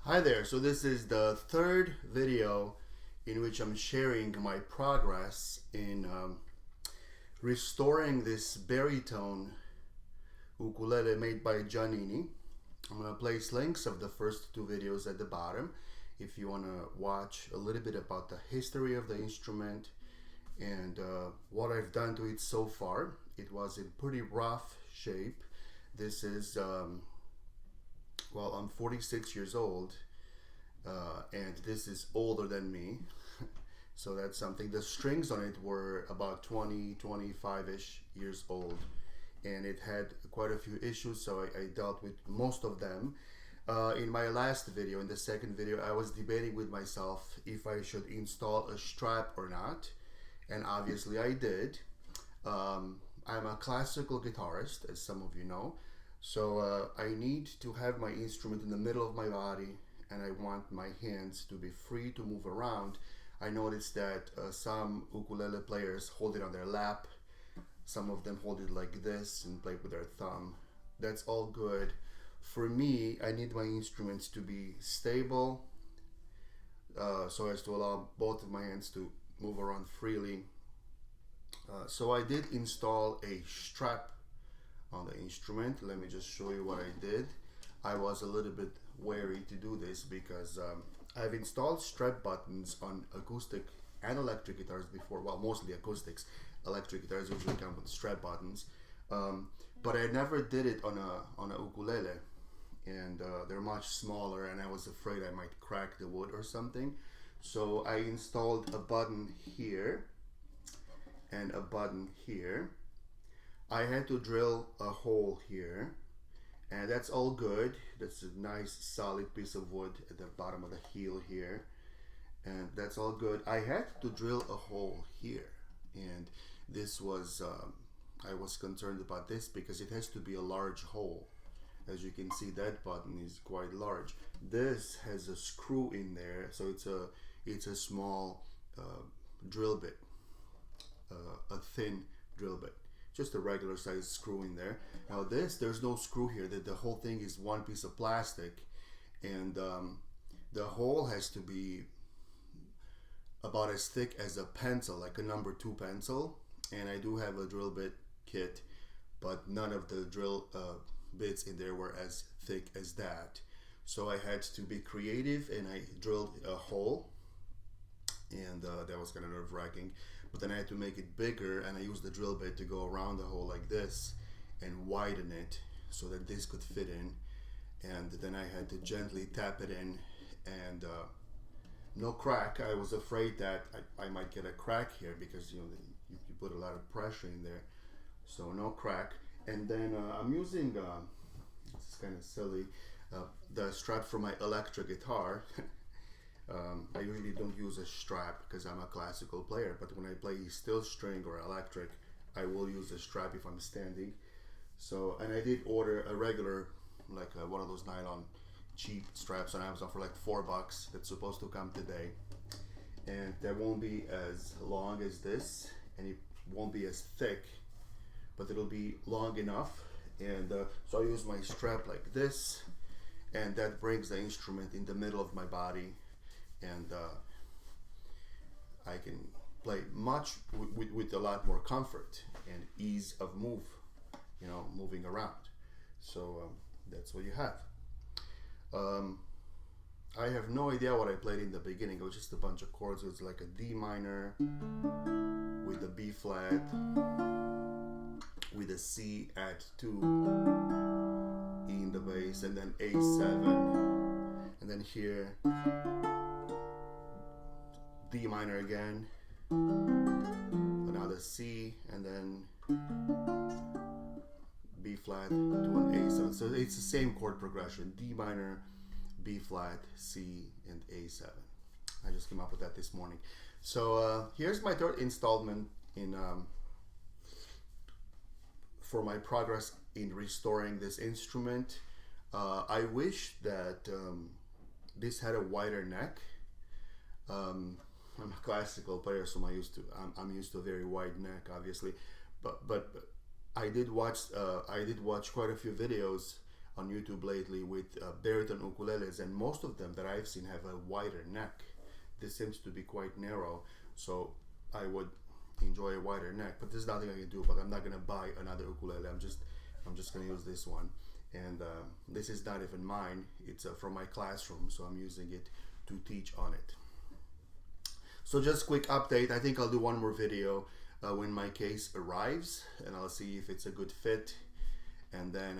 Hi there, so this is the third video in which I'm sharing my progress in restoring this baritone ukulele made by Giannini. I'm going to place links of the first two videos at the bottom if you want to watch a little bit about the history of the instrument and what I've done to it so far. It was in pretty rough shape. This is well, I'm 46 years old, and this is older than me, so that's something. The strings on it were about 20, 25-ish years old, and it had quite a few issues, so I dealt with most of them. In my last video, in the second video, I was debating with myself if I should install a strap or not, and obviously I did. I'm a classical guitarist, as some of you know. So I need to have my instrument in the middle of my body, and I want my hands to be free to move around. I noticed that some ukulele players hold it on their lap. Some of them hold it like this and play with their thumb. That's all good. For me, I need my instruments to be stable so as to allow both of my hands to move around freely. So I did install a strap on the instrument. Let me just show you what I did. I was a little bit wary to do this because I've installed strap buttons on acoustic and electric guitars before. Well, mostly acoustics. Electric guitars usually come with strap buttons, but I never did it on a ukulele, and they're much smaller, and I was afraid I might crack the wood or something. So I installed a button here and a button here. I had to drill a hole here, and that's all good. That's a nice solid piece of wood at the bottom of the heel here, and that's all good. I had to drill a hole here, and this was I was concerned about this because it has to be a large hole. As you can see, that button is quite large. This has a screw in there, so it's a small drill bit, a thin drill bit. Just a regular size screw in there. Now there's no screw here. The whole thing is one piece of plastic, and the hole has to be about as thick as a pencil, like a number 2 pencil. And I do have a drill bit kit, but none of the drill bits in there were as thick as that. So I had to be creative, and I drilled a hole, and that was kind of nerve-wracking. But then I had to make it bigger, and I used the drill bit to go around the hole like this and widen it so that this could fit in. And then I had to gently tap it in, and no crack. I was afraid that I might get a crack here because you put a lot of pressure in there. So no crack. And then I'm using, this is kind of silly, the strap for my electric guitar. I usually don't use a strap because I'm a classical player, but when I play steel string or electric, I will use a strap if I'm standing. So, and I did order a regular, like one of those nylon cheap straps on Amazon for like $4 that's supposed to come today. And that won't be as long as this, and it won't be as thick, but it'll be long enough. And so I use my strap like this, and that brings the instrument in the middle of my body, and I can play much with a lot more comfort and ease of moving around. So that's what you have. I have no idea what I played in the beginning. It was just a bunch of chords. It was like a D minor with a B flat with a C at 2 in the bass, and then A7, and then here D minor again, another C, and then B flat to an A7. So it's the same chord progression: D minor, B flat, C, and A7. I just came up with that this morning. So here's my third installment in for my progress in restoring this instrument. I wish that this had a wider neck. I'm a classical player, so I'm used to a very wide neck, obviously. But I did watch quite a few videos on YouTube lately with baritone ukuleles, and most of them that I've seen have a wider neck. This seems to be quite narrow, so I would enjoy a wider neck, but there's nothing I can do. But I'm not gonna buy another ukulele. I'm just gonna use this one, and this is not even mine. It's from my classroom, so I'm using it to teach on it. So just quick update. I think I'll do one more video when my case arrives, and I'll see if it's a good fit, and then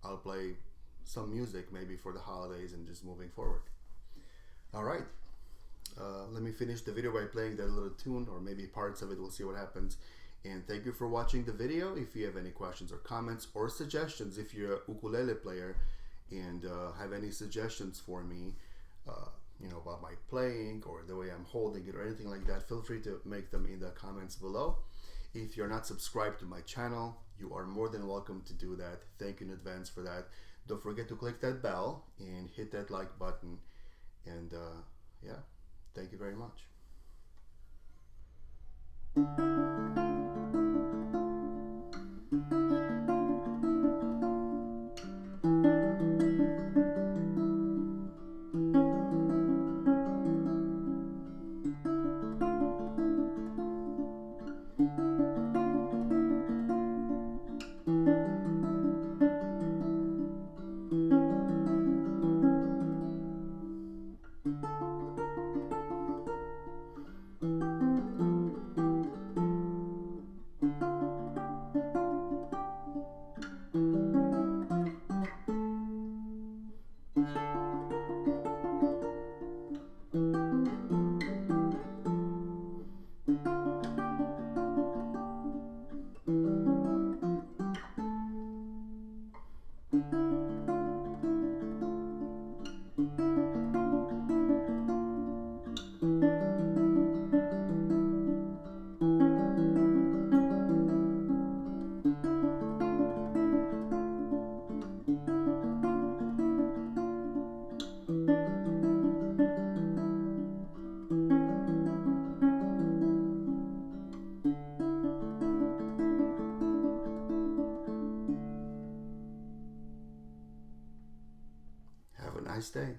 I'll play some music maybe for the holidays and just moving forward. All right. Let me finish the video by playing that little tune, or maybe parts of it. We'll see what happens. And thank you for watching the video. If you have any questions or comments or suggestions, if you're a ukulele player and have any suggestions for me, about my playing or the way I'm holding it or anything like that, feel free to make them in the comments below. If you're not subscribed to my channel, you are more than welcome to do that. Thank you in advance for that. Don't forget to click that bell and hit that like button. And yeah. Thank you very much. Have a nice day.